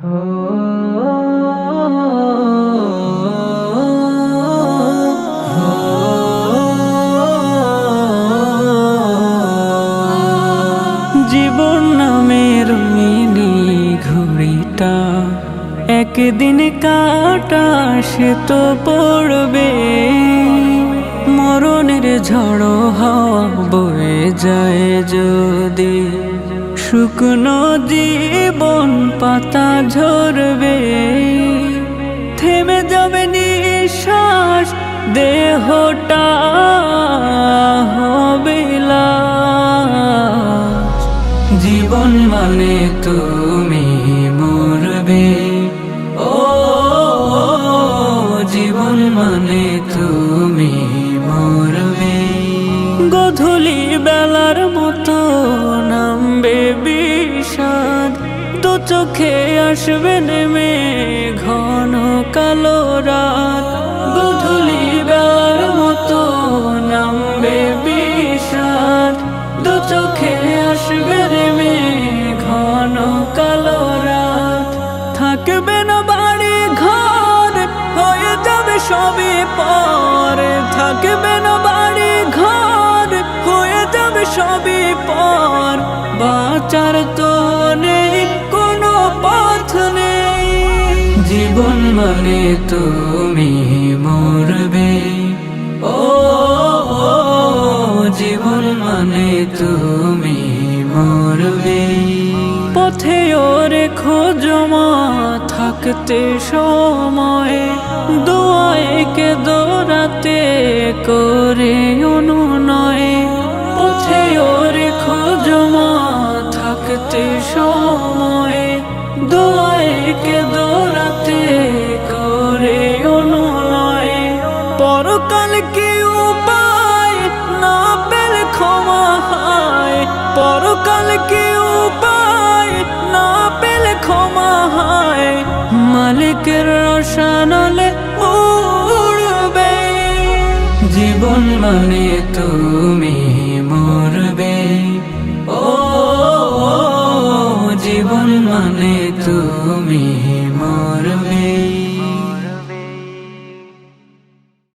জীবন নামের মিনি ঘুড়িটা একদিন কাটা সে তো পড়বে, মরণের ঝড়ো হাওয়া বয়ে যায় যদি, শুকনো জীবন পাতা ঝরবে, থেমে যাবে নিঃশ্বাস, দেহটা হবে লাশ। জীবন মানে তুমি মরবে, ও জীবন মানে তুমি মরবে। গোধূলি বেলার মতো নামবে বিষাদ, দু চোখে আসবে নেমে ঘন কালো রাত। গোধূলি বেলার মতো নামবে বিষাদ, দু চোখে আসবে নেমে ঘন কালো রাত। থাকবে না বাড়ি ঘর, হয়ে যাবে সবই পর। থাকবে না বাড়ি ঘর, হয়ে যাবে সবই পর। বাঁচার তো নেই কোনো পথ নেই। জীবন মানে তুমি মরবে, ও জীবন মানে তুমি মরবে। পথেও রেখো জমা থাকতে সময়, দোয়ায় কে দৌড়াতে করে অনুনয়। পথেও রেখো জমা থাকতে সময়, দোয়ায় কে দৌড়াতে করে অনুনয়। পরকাল কি উপায় না পেলে ক্ষমা হয়, পরকাল কি উপায় না পেলে ক্ষমা হয়। মালিকের রোশানলে উড়বে, জীবন মানে তুমি মরবে, ও জীবন মানে তুমি মরবে।